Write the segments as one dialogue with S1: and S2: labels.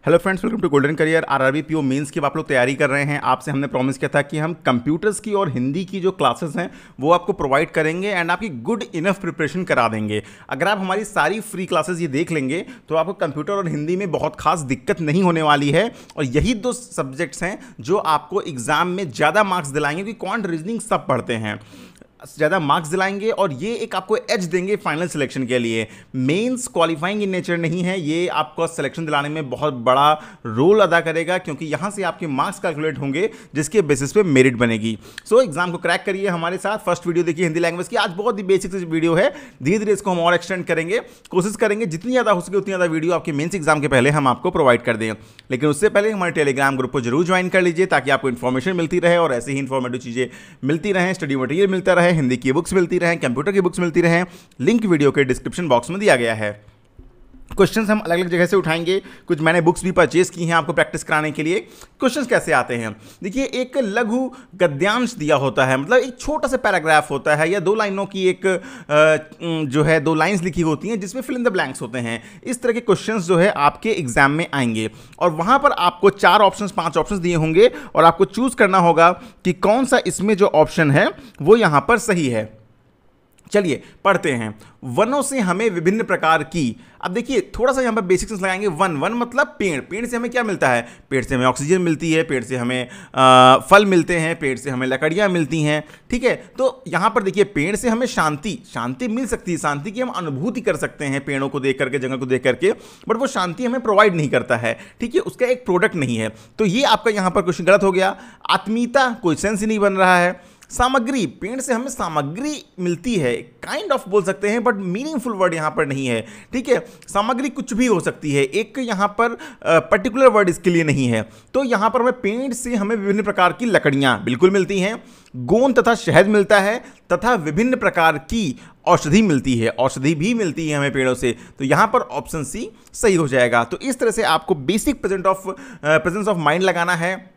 S1: Hello friends, welcome to Golden Career. RRB PO mains की आप लोग तैयारी कर रहे हैं। आपसे हमने प्रॉमिस किया था कि हम कंप्यूटर्स की और हिंदी की जो क्लासेस हैं वो आपको प्रोवाइड करेंगे एंड आपकी गुड इनफ प्रिपरेशन करा देंगे। अगर आप हमारी सारी फ्री क्लासेस ये देख लेंगे तो आपको कंप्यूटर और हिंदी में बहुत खास दिक्कत नहीं होने वाली है। और यही दो सब्जेक्ट्स हैं जो आपको एग्जाम में ज़्यादा मार्क्स दिलाएंगे, क्योंकि क्वांट रीजनिंग सब पढ़ते हैं, ज़्यादा मार्क्स दिलाएंगे और ये एक आपको एज देंगे फाइनल सिलेक्शन के लिए। मेंस क्वालिफाइंग इन नेचर नहीं है, ये आपको सिलेक्शन दिलाने में बहुत बड़ा रोल अदा करेगा, क्योंकि यहाँ से आपके मार्क्स कैलकुलेट होंगे जिसके बेसिस पे मेरिट बनेगी। सो एग्जाम को क्रैक करिए हमारे साथ। फर्स्ट वीडियो देखिए हिंदी लैंग्वेज की। आज बहुत ही बेसिक वीडियो है, धीरे धीरे इसको हम और एक्सटेंड करेंगे, कोशिश करेंगे जितनी ज़्यादा हो सके उतनी ज़्यादा वीडियो आपके मेंस एग्जाम के पहले हम आपको प्रोवाइड कर दें। लेकिन उससे पहले हमारे टेलीग्राम ग्रुप को जरूर ज्वाइन कर लीजिए, ताकि आपको इन्फॉर्मेशन मिलती रहे और ऐसे ही इन्फॉर्मेटिव चीज़ें मिलती रहें, स्टडी मटेरियल मिलता रहे, हिंदी की बुक्स मिलती रहें, कंप्यूटर की बुक्स मिलती रहें। लिंक वीडियो के डिस्क्रिप्शन बॉक्स में दिया गया है। क्वेश्चंस हम अलग अलग जगह से उठाएंगे, कुछ मैंने बुक्स भी परचेज की हैं आपको प्रैक्टिस कराने के लिए। क्वेश्चंस कैसे आते हैं, देखिए एक लघु गद्यांश दिया होता है, मतलब एक छोटा सा पैराग्राफ होता है या दो लाइनों की एक जो है दो लाइंस लिखी होती हैं जिसमें फिल इन द ब्लैंक्स होते हैं। इस तरह के क्वेश्चंस जो है आपके एग्जाम में आएंगे और वहां पर आपको 4 ऑप्शंस 5 ऑप्शंस दिए होंगे और आपको चूज करना होगा कि कौन सा इसमें जो ऑप्शन है वो यहां पर सही है। चलिए पढ़ते हैं। वनों से हमें विभिन्न प्रकार की, अब देखिए थोड़ा सा यहाँ पर बेसिक्स लगाएंगे। वन मतलब पेड़, पेड़ से हमें क्या मिलता है, पेड़ से हमें ऑक्सीजन मिलती है, पेड़ से हमें फल मिलते हैं, पेड़ से हमें लकड़ियाँ मिलती हैं, ठीक है। तो यहाँ पर देखिए पेड़ से हमें शांति मिल सकती है, शांति की हम अनुभूति कर सकते हैं पेड़ों को देख करके, जंगल को देख करके, बट वो शांति हमें प्रोवाइड नहीं करता है, ठीक है, उसका एक प्रोडक्ट नहीं है। तो ये आपका यहाँ पर क्वेश्चन गलत हो गया। आत्मीयता, कोई सेंस ही नहीं बन रहा है। सामग्री, पेड़ से हमें सामग्री मिलती है, काइंड ऑफ बोल सकते हैं, बट मीनिंगफुल वर्ड यहां पर नहीं है, ठीक है। सामग्री कुछ भी हो सकती है, एक यहां पर पर्टिकुलर वर्ड इसके लिए नहीं है। तो यहां पर हमें पेड़ से हमें विभिन्न प्रकार की लकड़ियां बिल्कुल मिलती हैं, गोंद तथा शहद मिलता है, तथा विभिन्न प्रकार की औषधि मिलती है, औषधि भी मिलती है हमें पेड़ों से। तो यहां पर ऑप्शन सी सही हो जाएगा। तो इस तरह से आपको बेसिक प्रेजेंस ऑफ माइंड लगाना है,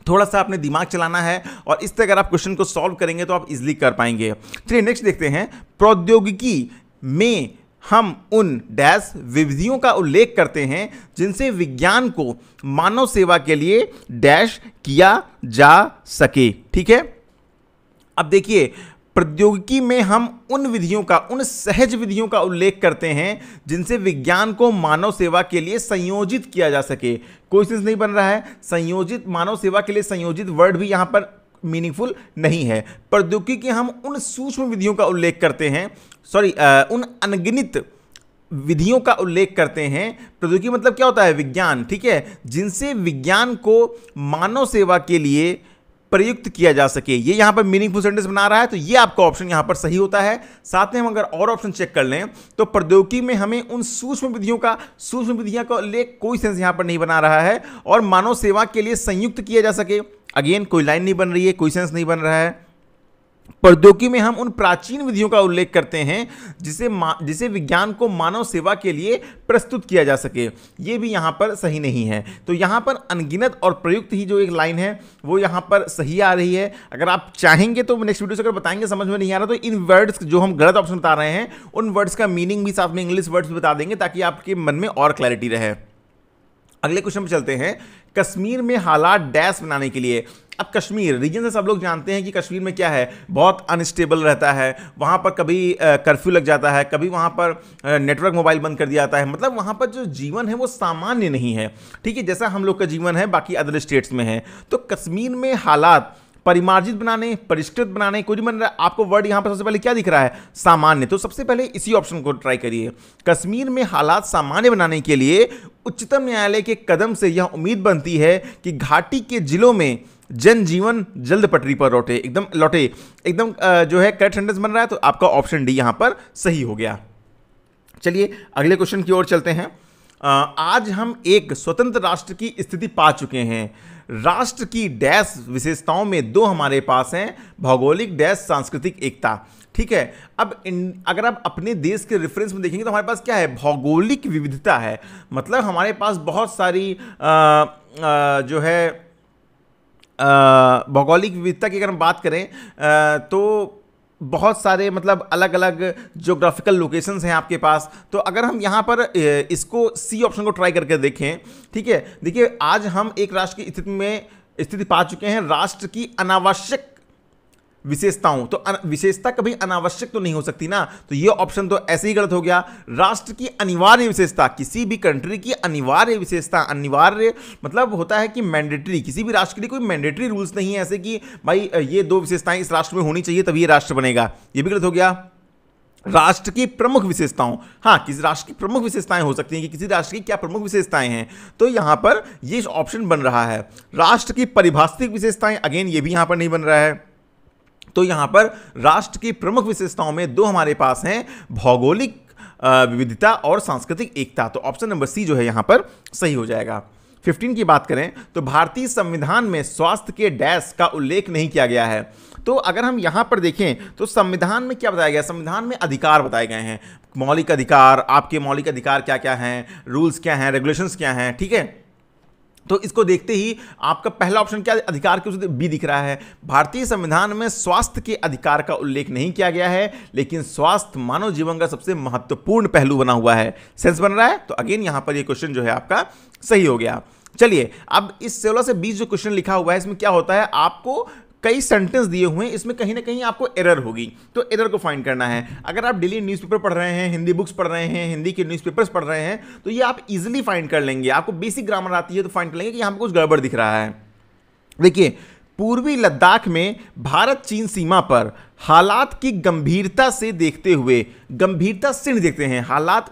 S1: थोड़ा सा अपने दिमाग चलाना है, और इस तरह अगर आप क्वेश्चन को सॉल्व करेंगे तो आप इजीली कर पाएंगे। चलिए नेक्स्ट देखते हैं। प्रौद्योगिकी में हम उन डैश विधियों का उल्लेख करते हैं जिनसे विज्ञान को मानव सेवा के लिए डैश किया जा सके, ठीक है। अब देखिए प्रौद्योगिकी में हम उन विधियों का, उन सहज विधियों का उल्लेख करते हैं जिनसे विज्ञान को मानव सेवा के लिए संयोजित किया जा सके। कोई सेंस नहीं बन रहा है, संयोजित, मानव सेवा के लिए संयोजित वर्ड भी यहां पर मीनिंगफुल नहीं है। प्रौद्योगिकी के हम उन सूक्ष्म विधियों का उल्लेख करते हैं, उन अनगिनत विधियों का उल्लेख करते हैं। प्रौद्योगिकी मतलब क्या होता है, विज्ञान, ठीक है, जिनसे विज्ञान को मानव सेवा के लिए प्रयुक्त किया जा सके। ये यहां पर मीनिंगफुल सेंटेंस बना रहा है, तो ये आपका ऑप्शन यहां पर सही होता है। साथ में हम अगर और ऑप्शन चेक कर लें तो प्रौद्योगिकी में हमें उन सूक्ष्म विधियों का उल्लेख, कोई सेंस यहां पर नहीं बना रहा है, और मानव सेवा के लिए संयुक्त किया जा सके, अगेन कोई लाइन नहीं बन रही है, कोई सेंस नहीं बन रहा है। प्रौद्योगिकी में हम उन प्राचीन विधियों का उल्लेख करते हैं जिसे विज्ञान को मानव सेवा के लिए प्रस्तुत किया जा सके, ये भी यहां पर सही नहीं है। तो यहां पर अनगिनत और प्रयुक्त ही जो एक लाइन है वो यहां पर सही आ रही है। अगर आप चाहेंगे तो नेक्स्ट वीडियो से अगर बताएंगे, समझ में नहीं आ रहा तो इन वर्ड्स जो हम गलत ऑप्शन बता रहे हैं उन वर्ड्स का मीनिंग भी साथ में इंग्लिश वर्ड्स भी बता देंगे, ताकि आपके मन में और क्लैरिटी रहे। अगले क्वेश्चन पे चलते हैं। कश्मीर में हालात डैश बनाने के लिए। अब कश्मीर रीजन से सब लोग जानते हैं कि कश्मीर में क्या है, बहुत अनस्टेबल रहता है, वहाँ पर कभी कर्फ्यू लग जाता है, कभी वहाँ पर नेटवर्क मोबाइल बंद कर दिया जाता है, मतलब वहाँ पर जो जीवन है वो सामान्य नहीं है, ठीक है, जैसा हम लोग का जीवन है बाकी अदर स्टेट्स में है। तो कश्मीर में हालात परिमार्जित बनाने, परिष्कृत बनाने, कुछ बन रहा है। आपको वर्ड यहां पर सबसे पहले क्या दिख रहा है, सामान्य, तो सबसे पहले इसी ऑप्शन को ट्राई करिए। कश्मीर में हालात सामान्य बनाने के लिए उच्चतम न्यायालय के कदम से यह उम्मीद बनती है कि घाटी के जिलों में जनजीवन जल्द पटरी पर लौटे, एकदम जो है करेक्ट सेंटेंस बन रहा है। तो आपका ऑप्शन डी यहां पर सही हो गया। चलिए अगले क्वेश्चन की ओर चलते हैं। आज हम एक स्वतंत्र राष्ट्र की स्थिति पा चुके हैं। राष्ट्र की डैश विशेषताओं में 2 हमारे पास हैं, भौगोलिक डैश सांस्कृतिक एकता, ठीक है। अब अगर आप अपने देश के रेफरेंस में देखेंगे तो हमारे पास क्या है, भौगोलिक विविधता है, मतलब हमारे पास बहुत सारी जो है भौगोलिक विविधता की अगर हम बात करें तो बहुत सारे मतलब अलग अलग ज्योग्राफिकल लोकेशंस हैं आपके पास। तो अगर हम यहाँ पर इसको सी ऑप्शन को ट्राई करके देखें, ठीक है, देखिए आज हम एक राष्ट्र की स्थिति पा चुके हैं, राष्ट्र की अनावश्यक विशेषताओं। तो विशेषता कभी अनावश्यक तो नहीं हो सकती ना, तो ये ऑप्शन तो ऐसे ही गलत हो गया। राष्ट्र की अनिवार्य विशेषता, किसी भी कंट्री की अनिवार्य विशेषता, अनिवार्य मतलब होता है कि मैंडेटरी, किसी भी राष्ट्र के लिए कोई मैंडेटरी रूल्स नहीं है ऐसे कि भाई ये 2 विशेषताएं इस राष्ट्र में होनी चाहिए तभी ये राष्ट्र बनेगा, ये भी गलत हो गया। राष्ट्र की प्रमुख विशेषताओं, हाँ किसी राष्ट्र की प्रमुख विशेषताएं हो सकती हैं कि किसी राष्ट्र की क्या प्रमुख विशेषताएं हैं, तो यहां पर ये ऑप्शन बन रहा है। राष्ट्र की परिभाषिक विशेषताएं, अगेन ये भी यहां पर नहीं बन रहा है। तो यहां पर राष्ट्र की प्रमुख विशेषताओं में 2 हमारे पास हैं, भौगोलिक विविधता और सांस्कृतिक एकता। तो ऑप्शन नंबर सी जो है यहां पर सही हो जाएगा। 15 की बात करें तो भारतीय संविधान में स्वास्थ्य के डैश का उल्लेख नहीं किया गया है। तो अगर हम यहां पर देखें तो संविधान में क्या बताया गया, संविधान में अधिकार बताए गए हैं, मौलिक अधिकार, आपके मौलिक अधिकार क्या क्या हैं, रूल्स क्या हैं, रेगुलेशंस क्या हैं, ठीक है। तो इसको देखते ही आपका पहला ऑप्शन क्या अधिकार के बी दिख रहा है। भारतीय संविधान में स्वास्थ्य के अधिकार का उल्लेख नहीं किया गया है, लेकिन स्वास्थ्य मानव जीवन का सबसे महत्वपूर्ण पहलू बना हुआ है, सेंस बन रहा है। तो अगेन यहां पर ये क्वेश्चन जो है आपका सही हो गया। चलिए अब इस 16 से 20 जो क्वेश्चन लिखा हुआ है इसमें क्या होता है, आपको कई सेंटेंस दिए हुए हैं, इसमें कहीं ना कहीं आपको एरर होगी, तो एरर को फाइंड करना है। अगर आप डेली न्यूज़पेपर पढ़ रहे हैं, हिंदी बुक्स पढ़ रहे हैं, हिंदी के न्यूज़पेपर्स पढ़ रहे हैं, तो ये आप इजीली फाइंड कर लेंगे। आपको बेसिक ग्रामर आती है तो फाइंड कर लेंगे कि यहाँ पे कुछ गड़बड़ दिख रहा है। देखिए पूर्वी लद्दाख में भारत चीन सीमा पर हालात की गंभीरता से देखते हुए, गंभीरता से नहीं देखते हैं, हालात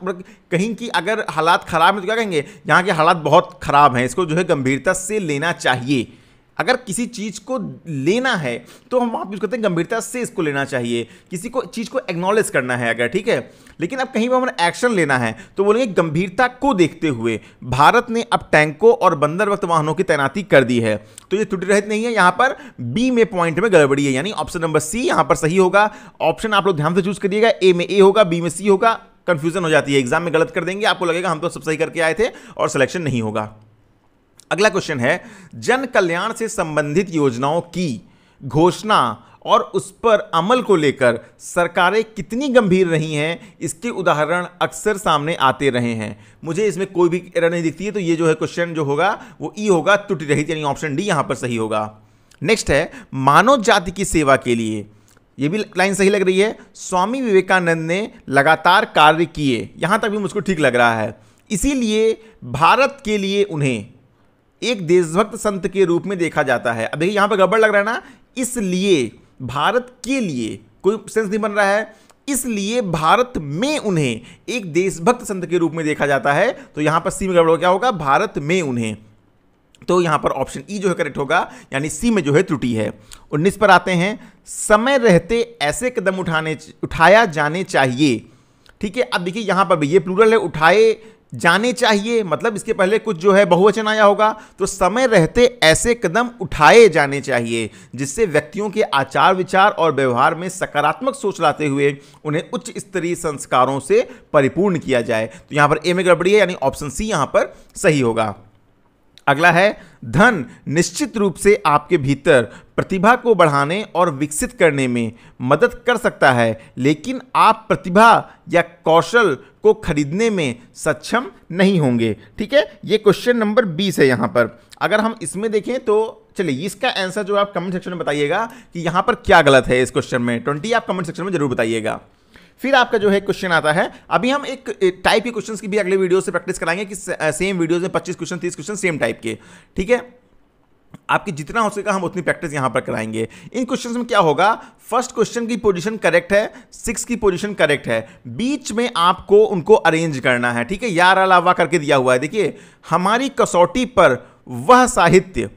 S1: कहीं की अगर हालात खराब है तो क्या कहेंगे, यहाँ के हालात बहुत खराब हैं, इसको जो है गंभीरता से लेना चाहिए। अगर किसी चीज को लेना है तो हम आप यूज करते हैं गंभीरता से इसको लेना चाहिए, किसी को चीज को एक्नॉलेज करना है अगर, ठीक है। लेकिन अब कहीं पर हमें एक्शन लेना है तो बोलेंगे गंभीरता को देखते हुए भारत ने अब टैंकों और बंदरबस्त वाहनों की तैनाती कर दी है। तो ये त्रुटि रहित नहीं है, यहां पर बी में पॉइंट में गड़बड़ी है, यानी ऑप्शन नंबर सी यहां पर सही होगा। ऑप्शन आप लोग ध्यान से चूज करिएगा, ए में ए होगा, बी में सी होगा, कंफ्यूजन हो जाती है, एग्जाम में गलत कर देंगे, आपको लगेगा हम तो सब सही करके आए थे और सिलेक्शन नहीं होगा। अगला क्वेश्चन है, जन कल्याण से संबंधित योजनाओं की घोषणा और उस पर अमल को लेकर सरकारें कितनी गंभीर रही हैं, इसके उदाहरण अक्सर सामने आते रहे हैं। मुझे इसमें कोई भी एरर नहीं दिखती है, तो ये जो है क्वेश्चन जो होगा वो ई होगा, त्रुटि रहित, यानी ऑप्शन डी यहां पर सही होगा। नेक्स्ट है, मानव जाति की सेवा के लिए, ये भी लाइन सही लग रही है, स्वामी विवेकानंद ने लगातार कार्य किए, यहां तक भी मुझको ठीक लग रहा है, इसीलिए भारत के लिए उन्हें एक देशभक्त संत के रूप में देखा जाता है। अब देखिए यहां पर गड़बड़ लग रहा है ना, इसलिए भारत के लिए कोई सेंस नहीं बन रहा है, इसलिए भारत में उन्हें एक देशभक्त संत के रूप में देखा जाता है। तो यहां पर सी में गड़बड़ क्या होगा, भारत में उन्हें, तो यहां पर ऑप्शन ई जो है करेक्ट होगा, यानी सी में जो है त्रुटि है। 19 पर आते हैं, समय रहते ऐसे कदम उठाया जाने चाहिए, ठीक है। अब देखिए यहां पर भी ये प्लूरल है, उठाए जाने चाहिए, मतलब इसके पहले कुछ जो है बहुवचन आया होगा, तो समय रहते ऐसे कदम उठाए जाने चाहिए जिससे व्यक्तियों के आचार विचार और व्यवहार में सकारात्मक सोच लाते हुए उन्हें उच्च स्तरीय संस्कारों से परिपूर्ण किया जाए। तो यहां पर ए में गड़बड़ी है, यानी ऑप्शन सी यहां पर सही होगा। अगला है, धन निश्चित रूप से आपके भीतर प्रतिभा को बढ़ाने और विकसित करने में मदद कर सकता है, लेकिन आप प्रतिभा या कौशल को खरीदने में सक्षम नहीं होंगे, ठीक है। ये क्वेश्चन नंबर 20 है यहां पर। अगर हम इसमें देखें तो चलिए इसका आंसर जो आप कमेंट सेक्शन में बताइएगा कि यहां पर क्या गलत है इस क्वेश्चन में, 20 आप कमेंट सेक्शन में जरूर बताइएगा। फिर आपका जो है क्वेश्चन आता है, अभी हम एक टाइप के क्वेश्चंस की भी अगले वीडियो से प्रैक्टिस कराएंगे कि सेम वीडियोस में 25 क्वेश्चन 30 क्वेश्चन सेम टाइप के, ठीक है। आपकी जितना हो सकेगा हम उतनी प्रैक्टिस यहां पर कराएंगे। इन क्वेश्चंस में क्या होगा, फर्स्ट क्वेश्चन की पोजीशन करेक्ट है, 6 की पोजीशन करेक्ट है, बीच में आपको उनको अरेंज करना है, ठीक है। यार अलावा करके दिया हुआ है, देखिए हमारी कसौटी पर वह साहित्य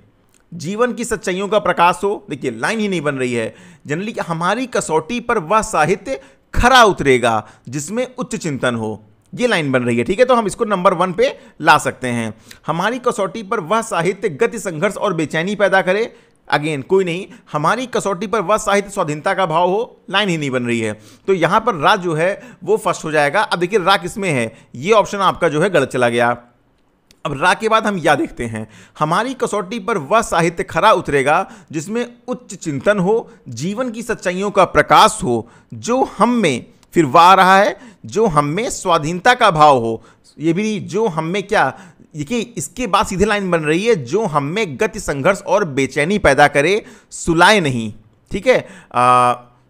S1: जीवन की सच्चाइयों का प्रकाश हो, देखिए लाइन ही नहीं बन रही है जनरली, हमारी कसौटी पर वह साहित्य खरा उतरेगा जिसमें उच्च चिंतन हो, ये लाइन बन रही है, ठीक है। तो हम इसको नंबर 1 पे ला सकते हैं, हमारी कसौटी पर वह साहित्य गति संघर्ष और बेचैनी पैदा करे, अगेन कोई नहीं, हमारी कसौटी पर वह साहित्य स्वाधीनता का भाव हो, लाइन ही नहीं बन रही है, तो यहां पर रा जो है वो फर्स्ट हो जाएगा। अब देखिए रा किसमें है, ये ऑप्शन आपका जो है गलत चला गया। अब रा के बाद हम या देखते हैं। हमारी कसौटी पर वह साहित्य खरा उतरेगा जिसमें उच्च चिंतन हो, जीवन की सच्चाइयों का प्रकाश हो, जो हम में, फिर वाह रहा है, जो हम में स्वाधीनता का भाव हो। ये भी नहीं, जो हम में क्या, देखिए इसके बाद सीधे लाइन बन रही है, जो हम में गति, संघर्ष और बेचैनी पैदा करे, सुलाए नहीं। ठीक है,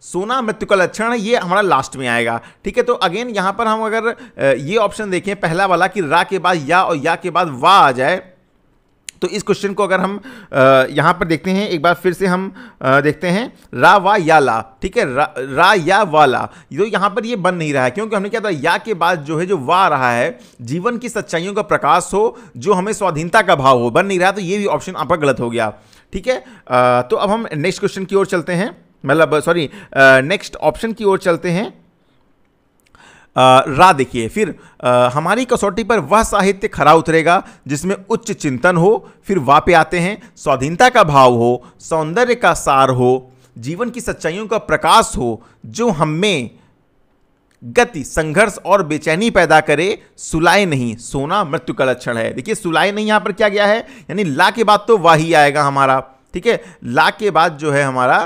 S1: सोना मृत्यु का लक्षण है, ये हमारा लास्ट में आएगा। ठीक है, तो अगेन यहां पर हम अगर ये ऑप्शन देखें पहला वाला कि रा के बाद या और या के बाद वाह आ जाए, तो इस क्वेश्चन को अगर हम यहां पर देखते हैं, एक बार फिर से हम देखते हैं रा वा या ला। ठीक है, रा या वा ला, तो यहां पर ये बन नहीं रहा है, क्योंकि हमने क्या था, या के बाद जो है जो वाह रहा है, जीवन की सच्चाइयों का प्रकाश हो, जो हमें स्वाधीनता का भाव हो, बन नहीं रहा, तो ये भी ऑप्शन आपका गलत हो गया। ठीक है, तो अब हम नेक्स्ट क्वेश्चन की ओर चलते हैं, मतलब सॉरी नेक्स्ट ऑप्शन की ओर चलते हैं। रा देखिए, फिर हमारी कसौटी पर वह साहित्य खरा उतरेगा जिसमें उच्च चिंतन हो, फिर वाह पे आते हैं, स्वाधीनता का भाव हो, सौंदर्य का सार हो, जीवन की सच्चाइयों का प्रकाश हो, जो हमें गति, संघर्ष और बेचैनी पैदा करे, सुलाए नहीं, सोना मृत्यु का लक्षण है। देखिए सुलाए नहीं यहां पर क्या गया है, यानी ला के बाद तो वाह ही आएगा हमारा। ठीक है, ला के बाद जो है हमारा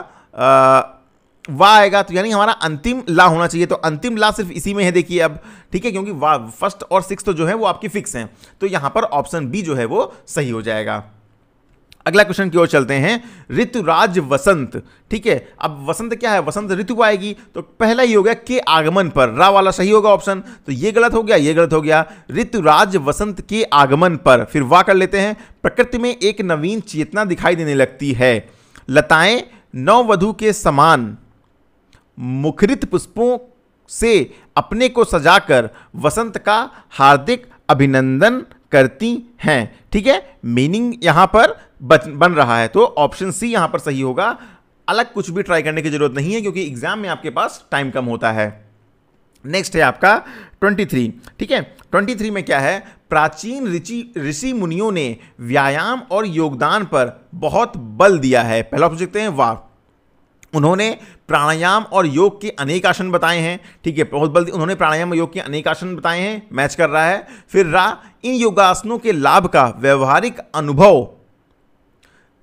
S1: वाह आएगा, तो यानी हमारा अंतिम ला होना चाहिए, तो अंतिम ला सिर्फ इसी में है देखिए अब। ठीक है, क्योंकि वाह फर्स्ट और सिक्स तो जो है वो आपकी फिक्स हैं, तो यहां पर ऑप्शन बी जो है वो सही हो जाएगा। अगला क्वेश्चन की ओर चलते हैं, ऋतुराज वसंत। ठीक है, अब वसंत क्या है, वसंत ऋतु आएगी, तो पहला ही हो गया के आगमन पर, रा वाला सही होगा ऑप्शन, तो ये गलत हो गया, ये गलत हो गया। ऋतुराज वसंत के आगमन पर, फिर वाह कर लेते हैं, प्रकृति में एक नवीन चेतना दिखाई देने लगती है, लताएं नववधु के समान मुखरित पुष्पों से अपने को सजाकर वसंत का हार्दिक अभिनंदन करती हैं। ठीक है, मीनिंग यहां पर बन रहा है, तो ऑप्शन सी यहां पर सही होगा। अलग कुछ भी ट्राई करने की जरूरत नहीं है, क्योंकि एग्जाम में आपके पास टाइम कम होता है। नेक्स्ट है आपका 23। ठीक है, 23 में क्या है, प्राचीन ऋषि मुनियों ने व्यायाम और योगदान पर बहुत बल दिया है। पहला ऑप्शन देखते हैं, वाह, उन्होंने प्राणायाम और योग के अनेक आसन बताए हैं। ठीक है, बहुत बल उन्होंने प्राणायाम और योग के अनेक आसन बताए हैं, मैच कर रहा है। फिर रा, इन योगासनों के लाभ का व्यवहारिक अनुभव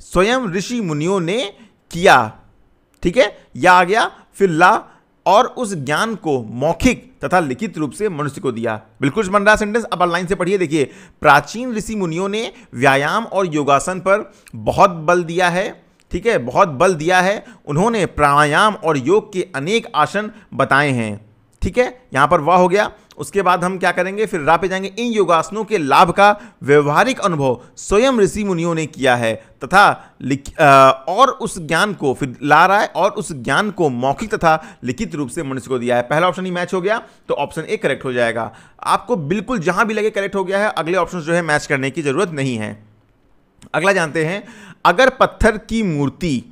S1: स्वयं ऋषि मुनियों ने किया। ठीक है, या आ गया, फिर ला, और उस ज्ञान को मौखिक तथा लिखित रूप से मनुष्य को दिया। बिल्कुल बन रहा सेंटेंस, अब लाइन से पढ़िए। देखिए, प्राचीन ऋषि मुनियों ने व्यायाम और योगासन पर बहुत बल दिया है। ठीक है, बहुत बल दिया है, उन्होंने प्राणायाम और योग के अनेक आसन बताए हैं। ठीक है, यहां पर वाह हो गया। उसके बाद हम क्या करेंगे, फिर रा पे जाएंगे, इन योगासनों के लाभ का व्यवहारिक अनुभव स्वयं ऋषि मुनियों ने किया है, तथा और उस ज्ञान को, फिर ला रहा है, और उस ज्ञान को मौखिक तथा लिखित रूप से मनुष्य को दिया है। पहला ऑप्शन ही मैच हो गया, तो ऑप्शन ए करेक्ट हो जाएगा। आपको बिल्कुल जहां भी लगे करेक्ट हो गया है, अगले ऑप्शन जो है मैच करने की जरूरत नहीं है। अगला जानते हैं, अगर पत्थर की मूर्ति,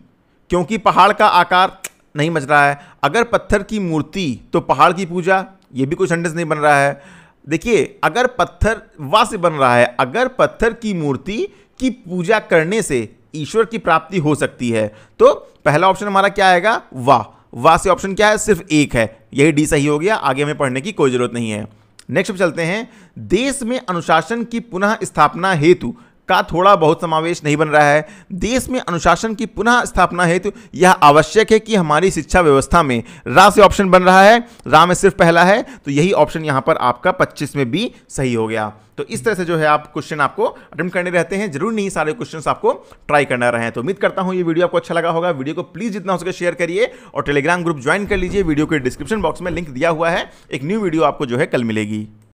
S1: क्योंकि पहाड़ का आकार नहीं बच रहा है, अगर पत्थर की मूर्ति तो पहाड़ की पूजा, ये भी कोई सेंटेंस नहीं बन रहा है। देखिए, अगर पत्थर, वाह से बन रहा है, अगर पत्थर की मूर्ति की पूजा करने से ईश्वर की प्राप्ति हो सकती है, तो पहला ऑप्शन हमारा क्या आएगा, वाह। वाह से ऑप्शन क्या है, सिर्फ एक है, यही डी सही हो गया, आगे हमें पढ़ने की कोई जरूरत नहीं है। नेक्स्ट पे चलते हैं, देश में अनुशासन की पुनः स्थापना हेतु का थोड़ा बहुत समावेश नहीं बन रहा है। देश में अनुशासन की पुनः स्थापना हेतु यह आवश्यक है कि हमारी शिक्षा व्यवस्था में, रा से ऑप्शन बन रहा है, रा में सिर्फ पहला है, तो यही ऑप्शन यहां पर आपका 25 में भी सही हो गया। तो इस तरह से जो है आप क्वेश्चन आपको अटेम्प्ट करने रहते हैं, जरूर नहीं सारे क्वेश्चंस आपको ट्राई करना रहे हैं। तो उम्मीद करता हूं ये वीडियो आपको अच्छा लगा होगा। वीडियो को प्लीज जितना हो सके शेयर करिए, और टेलीग्राम ग्रुप ज्वाइन कर लीजिए। वीडियो के डिस्क्रिप्शन बॉक्स में लिंक दिया हुआ है। एक न्यू वीडियो आपको जो है कल मिलेगी।